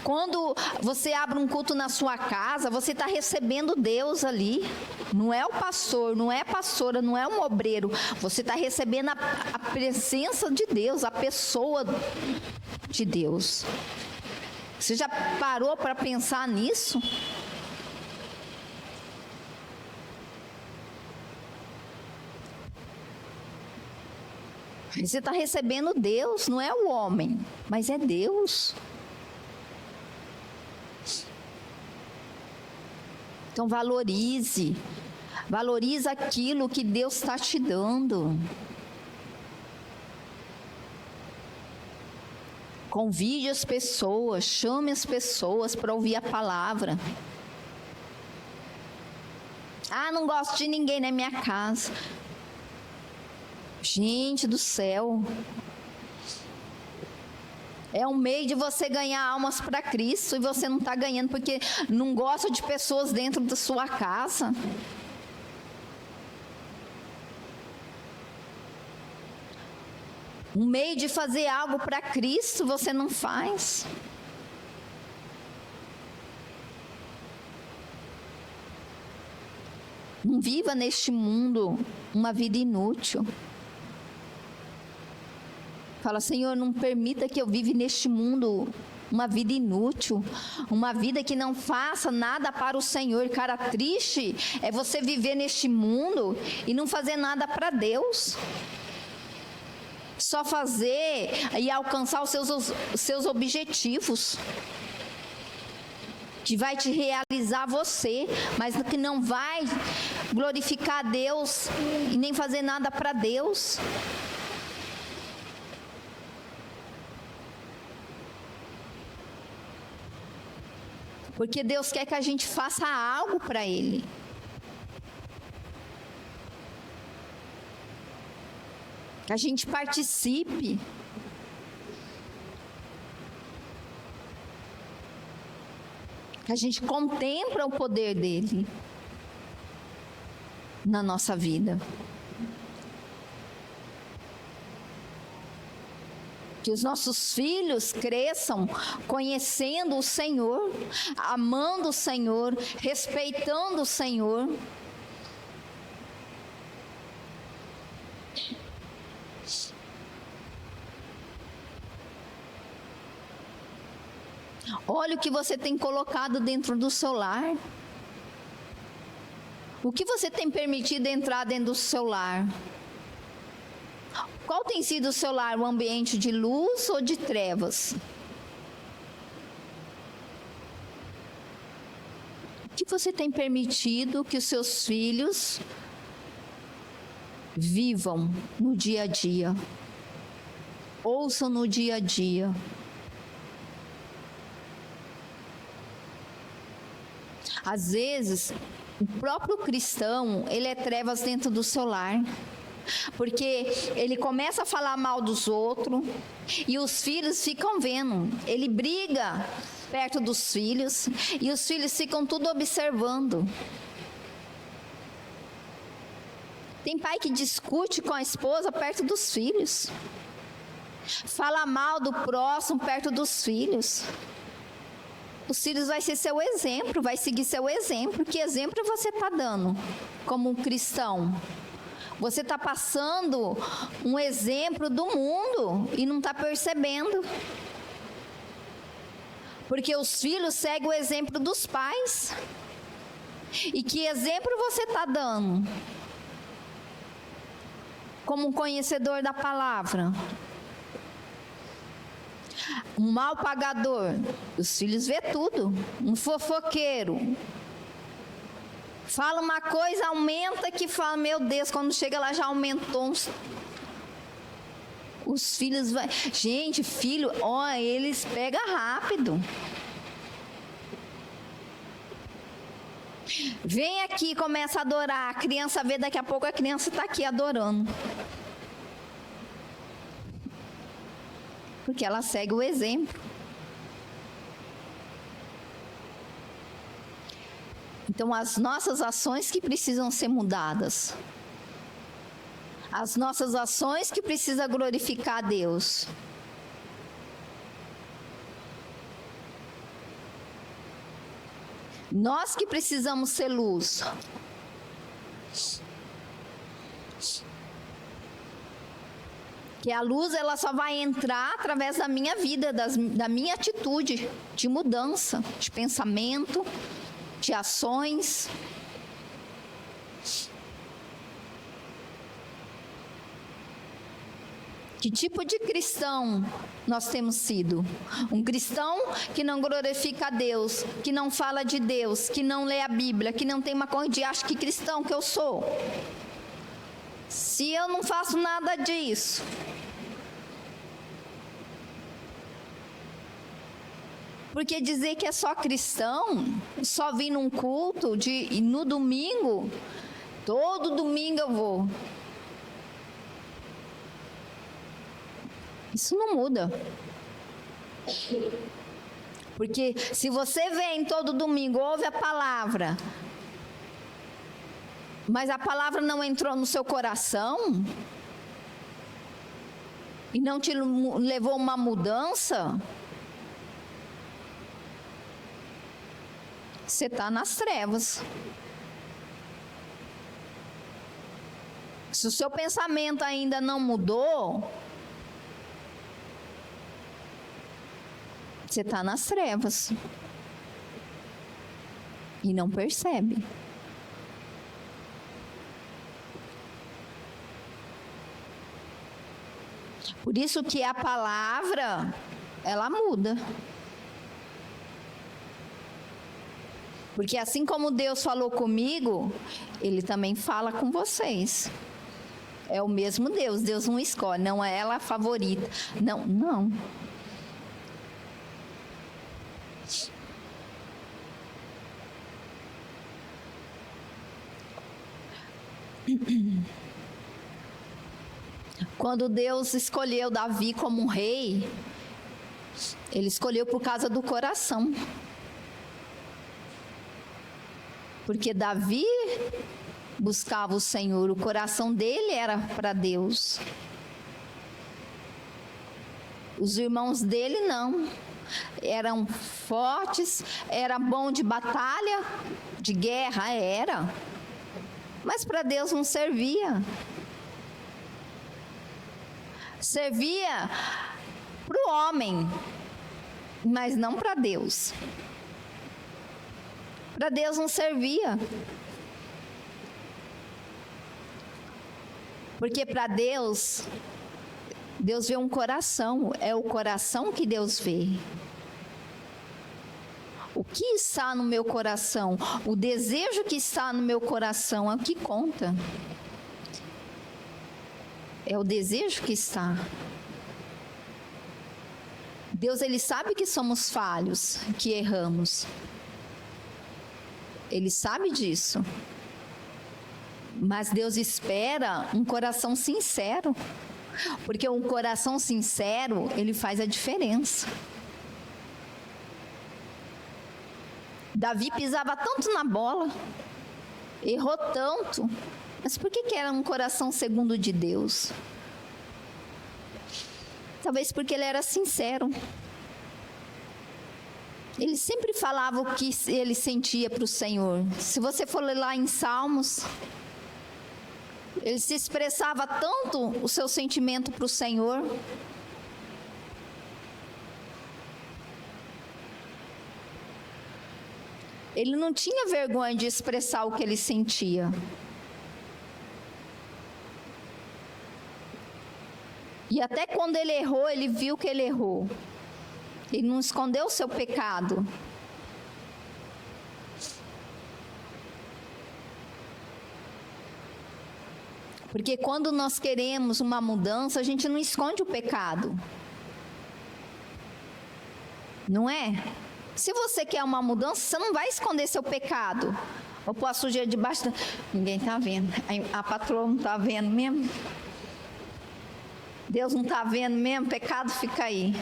Quando você abre um culto na sua casa, você está recebendo Deus ali. Não é o pastor, não é a pastora, não é um obreiro. Você está recebendo a presença de Deus, a pessoa de Deus. Você já parou para pensar nisso? Você está recebendo Deus, não é o homem, mas é Deus. Então valorize aquilo que Deus está te dando. Convide as pessoas, chame as pessoas para ouvir a palavra. Ah, não gosto de ninguém na minha casa. Gente do céu. É um meio de você ganhar almas para Cristo e você não está ganhando porque não gosta de pessoas dentro da sua casa. Um meio de fazer algo para Cristo você não faz. Não viva neste mundo uma vida inútil. Fala, Senhor, não permita que eu viva neste mundo uma vida inútil, uma vida que não faça nada para o Senhor. Cara, triste é você viver neste mundo e não fazer nada para Deus. Só fazer e alcançar os seus objetivos, que vai te realizar você, mas que não vai glorificar a Deus e nem fazer nada para Deus. Porque Deus quer que a gente faça algo para Ele. Que a gente participe. Que a gente contempla o poder dEle na nossa vida. Que os nossos filhos cresçam conhecendo o Senhor, amando o Senhor, respeitando o Senhor. Olha o que você tem colocado dentro do seu lar. O que você tem permitido entrar dentro do seu lar? Qual tem sido o seu lar? Um ambiente de luz ou de trevas? O que você tem permitido que os seus filhos vivam no dia a dia? Ouçam no dia a dia. Às vezes, o próprio cristão, ele é trevas dentro do seu lar. Porque ele começa a falar mal dos outros e os filhos ficam vendo. Ele briga perto dos filhos e os filhos ficam tudo observando. Tem pai que discute com a esposa perto dos filhos. Fala mal do próximo perto dos filhos. Os filhos vai ser seu exemplo, vai seguir seu exemplo. Que exemplo você está dando como um cristão? Você está passando um exemplo do mundo e não está percebendo. Porque os filhos seguem o exemplo dos pais. E que exemplo você está dando? Como um conhecedor da palavra. Um mal pagador, os filhos vê tudo. Um fofoqueiro. Fala uma coisa, aumenta, que fala, meu Deus, quando chega lá já aumentou uns... Os filhos vai... Gente, filho, ó, eles pegam rápido. Vem aqui, começa a adorar. A criança vê, daqui a pouco a criança está aqui adorando. Porque ela segue o exemplo. Então, as nossas ações que precisam ser mudadas. As nossas ações que precisam glorificar a Deus. Nós que precisamos ser luz. Que a luz ela só vai entrar através da minha vida, da minha atitude de mudança, de pensamento, de ações. Que tipo de cristão nós temos sido? Um cristão que não glorifica a Deus, que não fala de Deus, que não lê a Bíblia, que não tem uma corrente, acha que cristão que eu sou. Se eu não faço nada disso, porque dizer que é só cristão, só vir num culto no domingo, todo domingo eu vou. Isso não muda. Porque se você vem todo domingo, ouve a palavra, mas a palavra não entrou no seu coração, e não te levou a uma mudança, você está nas trevas. Se o seu pensamento ainda não mudou, você está nas trevas e não percebe. Por isso que a palavra, ela muda. Porque assim como Deus falou comigo, Ele também fala com vocês. É o mesmo Deus, Deus não escolhe, não é ela a favorita. Não. Quando Deus escolheu Davi como um rei, Ele escolheu por causa do coração. Porque Davi buscava o Senhor, o coração dele era para Deus. Os irmãos dele não. Eram fortes, era bom de batalha, de guerra, era. Mas para Deus não servia. Servia para o homem, mas não para Deus. Para Deus não servia. Porque para Deus, Deus vê um coração, é o coração que Deus vê. O que está no meu coração, o desejo que está no meu coração é o que conta. É o desejo que está. Deus, Ele sabe que somos falhos, que erramos. Ele sabe disso. Mas Deus espera um coração sincero. Porque um coração sincero, ele faz a diferença. Davi pisava tanto na bola, errou tanto. Mas por que era um coração segundo de Deus? Talvez porque ele era sincero. Ele sempre falava o que ele sentia para o Senhor. Se você for ler lá em Salmos, ele se expressava tanto o seu sentimento para o Senhor. Ele não tinha vergonha de expressar o que ele sentia. E até quando ele errou, ele viu que ele errou. Ele não escondeu o seu pecado. Porque quando nós queremos uma mudança, a gente não esconde o pecado. Não é? Se você quer uma mudança, você não vai esconder seu pecado. Ou pôr a sujeira debaixo da... Ninguém está vendo. A patroa não está vendo mesmo. Deus não está vendo mesmo, pecado fica aí.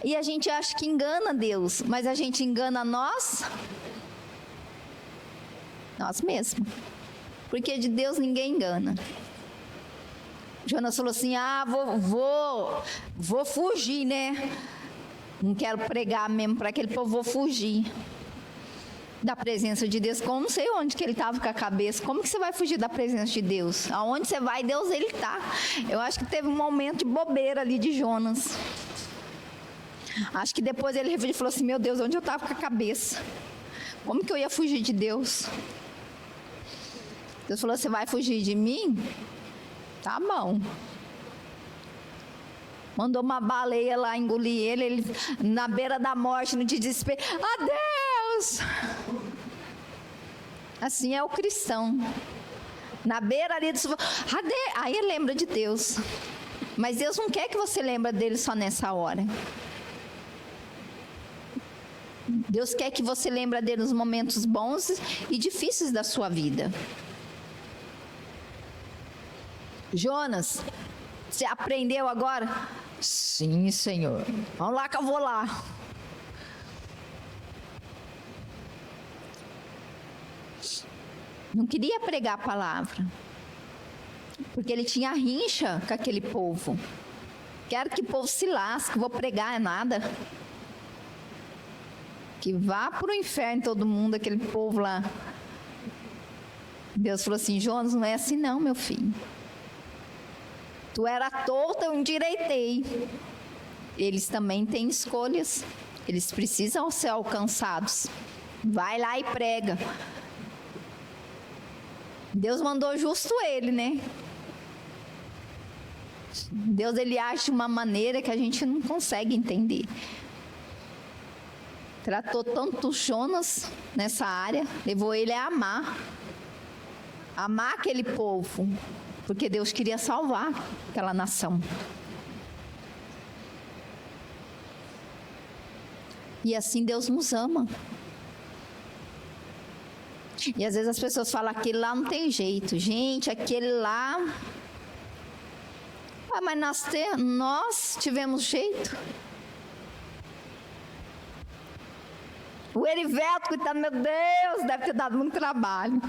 E a gente acha que engana Deus, mas a gente engana nós mesmos. Porque de Deus ninguém engana. Jonas falou assim: vou fugir, né? Não quero pregar mesmo para aquele povo, vou fugir da presença de Deus. Como não sei onde que ele estava com a cabeça. Como que você vai fugir da presença de Deus? Aonde você vai, Deus, ele está. Eu acho que teve um momento de bobeira ali de Jonas. Acho que depois ele refletiu e falou assim: meu Deus, onde eu estava com a cabeça? Como que eu ia fugir de Deus? Deus falou: você vai fugir de mim? Tá bom. Mandou uma baleia lá engolir ele na beira da morte, no desespero. Adeus! Assim é o cristão. Na beira ali do aí ele lembra de Deus. Mas Deus não quer que você lembre dele só nessa hora. Deus quer que você lembre dele nos momentos bons e difíceis da sua vida. Jonas, você aprendeu agora? Sim, Senhor. Vamos lá que eu vou lá. Não queria pregar a palavra, porque ele tinha rincha com aquele povo. Quero que o povo se lasque, vou pregar é nada. Que vá para o inferno todo mundo, aquele povo lá. Deus falou assim: Jonas, não é assim não, meu filho. Tu era torto, eu endireitei. Eles também têm escolhas. Eles precisam ser alcançados. Vai lá e prega. Deus mandou justo ele, né? Deus, ele age de uma maneira que a gente não consegue entender. Tratou tanto Jonas nessa área, levou ele a amar aquele povo, porque Deus queria salvar aquela nação. E assim Deus nos ama. E às vezes as pessoas falam: aquele lá não tem jeito. Gente, aquele lá... mas nós tivemos jeito. O Erivelto, coitado, meu Deus, deve ter dado muito trabalho.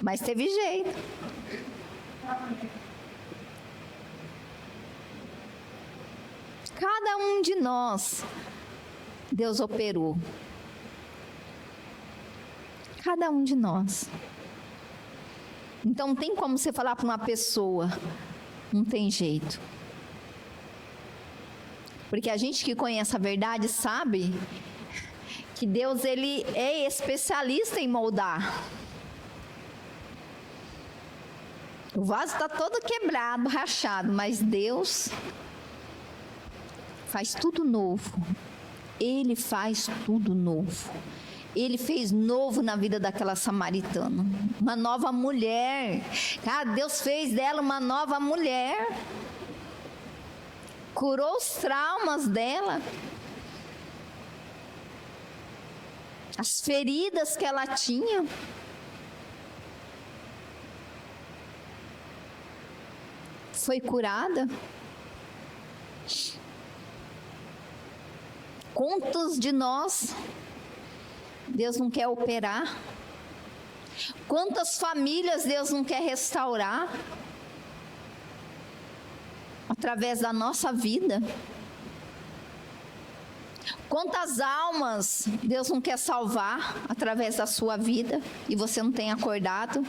Mas teve jeito. Cada um de nós, Deus operou. Cada um de nós. Então, não tem como você falar para uma pessoa: não tem jeito. Porque a gente que conhece a verdade sabe que Deus, ele é especialista em moldar. O vaso está todo quebrado, rachado, mas Deus faz tudo novo. Ele faz tudo novo. Ele fez novo na vida daquela samaritana. Uma nova mulher. Cara, Deus fez dela uma nova mulher. Curou os traumas dela. As feridas que ela tinha. Foi curada. Quantos de nós Deus não quer operar? Quantas famílias Deus não quer restaurar? Através da nossa vida. Quantas almas Deus não quer salvar através da sua vida e você não tem acordado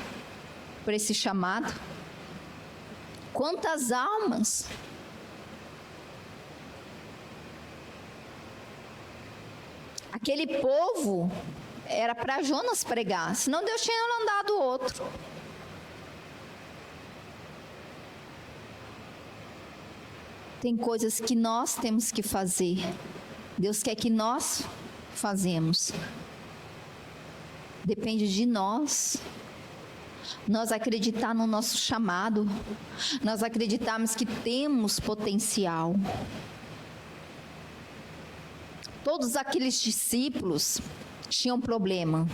por esse chamado? Quantas almas? Aquele povo era para Jonas pregar, senão Deus tinha mandado outro. Tem coisas que nós temos que fazer. Deus quer que nós fazemos. Depende de nós. Nós acreditar no nosso chamado. Nós acreditarmos que temos potencial. Todos aqueles discípulos tinham problema.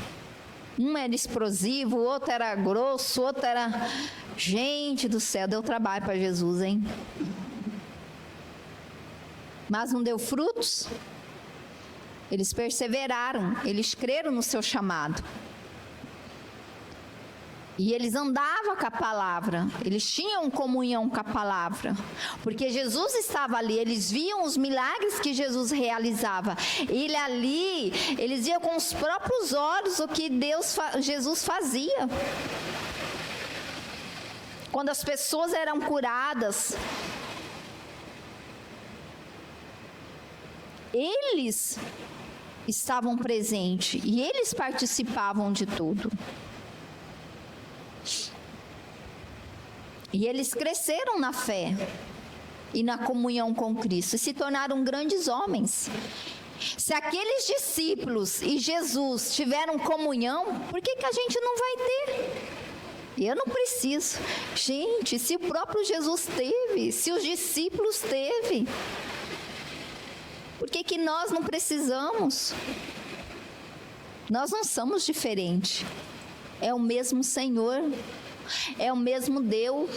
Um era explosivo, o outro era grosso, o outro era... Gente do céu, deu trabalho para Jesus, hein? Mas não deu frutos. Eles perseveraram, eles creram no seu chamado. E eles andavam com a palavra, eles tinham comunhão com a palavra, porque Jesus estava ali, eles viam os milagres que Jesus realizava. Eles viam com os próprios olhos o que Jesus fazia. Quando as pessoas eram curadas, eles estavam presentes e eles participavam de tudo. E eles cresceram na fé e na comunhão com Cristo e se tornaram grandes homens. Se aqueles discípulos e Jesus tiveram comunhão, por que a gente não vai ter? Eu não preciso. Gente, se o próprio Jesus teve, se os discípulos teve, por que nós não precisamos? Nós não somos diferentes. É o mesmo Senhor, é o mesmo Deus.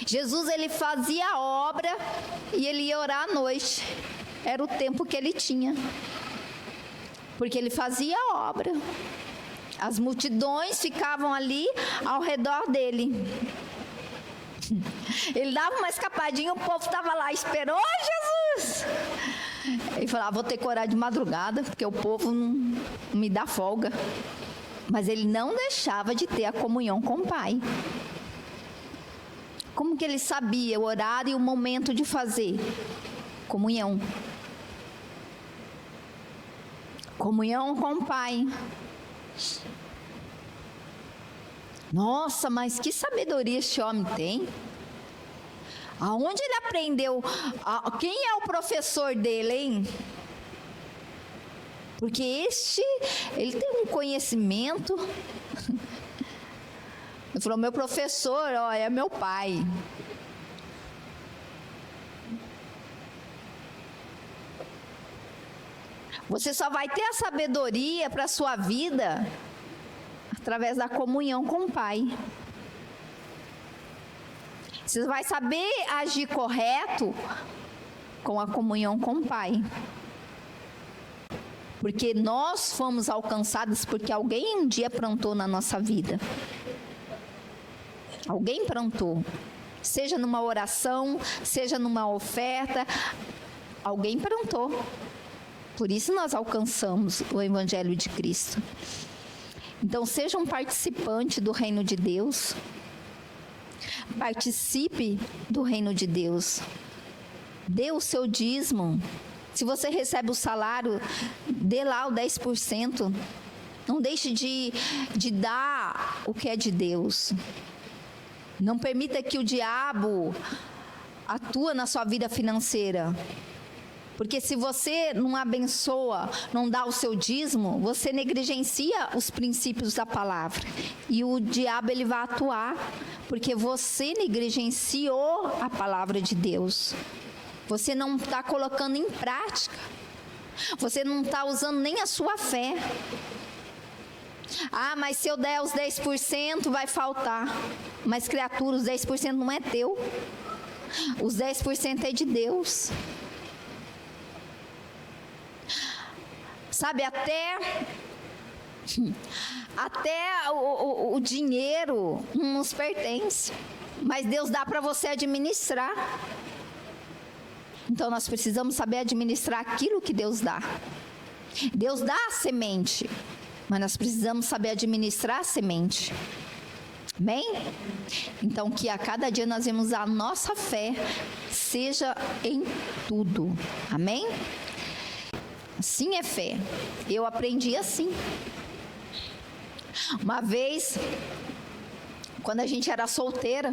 Jesus, ele fazia a obra e ele ia orar à noite. Era o tempo que ele tinha, porque ele fazia a obra. As multidões ficavam ali ao redor dele. Ele dava uma escapadinha, o povo estava lá, esperou Jesus. Ele falava, vou ter que orar de madrugada, porque o povo não me dá folga. Mas ele não deixava de ter a comunhão com o Pai. Como que ele sabia o horário e o momento de fazer? Comunhão. Comunhão com o Pai. Nossa, mas que sabedoria este homem tem? Aonde ele aprendeu? Quem é o professor dele, hein? Porque ele tem um conhecimento. Ele falou, meu professor, é meu pai. Você só vai ter a sabedoria para a sua vida através da comunhão com o Pai. Você vai saber agir correto com a comunhão com o Pai. Porque nós fomos alcançados porque alguém um dia plantou na nossa vida. Alguém plantou. Seja numa oração, seja numa oferta, alguém plantou. Por isso nós alcançamos o Evangelho de Cristo. Então, seja um participante do reino de Deus. Participe do reino de Deus. Dê o seu dízimo. Se você recebe o salário, dê lá o 10%. Não deixe de dar o que é de Deus. Não permita que o diabo atue na sua vida financeira. Porque se você não abençoa, não dá o seu dízimo, você negligencia os princípios da palavra. E o diabo ele vai atuar, porque você negligenciou a palavra de Deus. Você não está colocando em prática. Você não está usando nem a sua fé. Mas se eu der os 10% vai faltar. Mas criatura, os 10% não é teu. Os 10% é de Deus. Sabe, até o dinheiro não nos pertence. Mas Deus dá para você administrar. Então nós precisamos saber administrar aquilo que Deus dá. Deus dá a semente, mas nós precisamos saber administrar a semente. Amém? Então que a cada dia nós vemos a nossa fé seja em tudo. Amém? Assim é fé. Eu aprendi assim. Uma vez, quando a gente era solteira,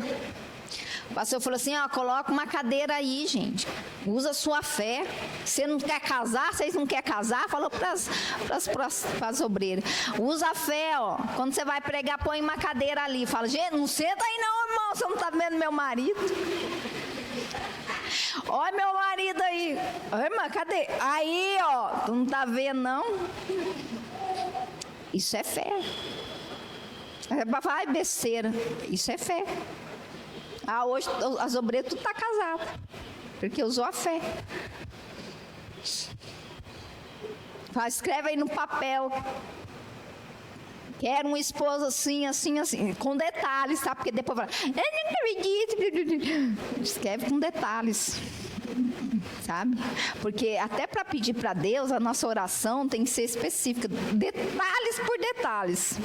o pastor falou assim, coloca uma cadeira aí, gente. Usa a sua fé. Você não quer casar? Vocês não querem casar? Falou para as obreiras. Usa a fé, Quando você vai pregar, põe uma cadeira ali. Fala, gente, não senta aí não, irmão. Você não está vendo meu marido? Olha meu marido aí. Irmã, cadê? Aí, tu não está vendo, não? Isso é fé. Vai, besteira. Isso é fé. Hoje as obreiras tudo está casada, porque usou a fé. Fala, escreve aí no papel Quero um esposo assim, assim, assim, com detalhes, sabe? Porque depois fala, eu não acredito. Escreve com detalhes, sabe? Porque até para pedir para Deus, a nossa oração tem que ser específica, detalhes por detalhes.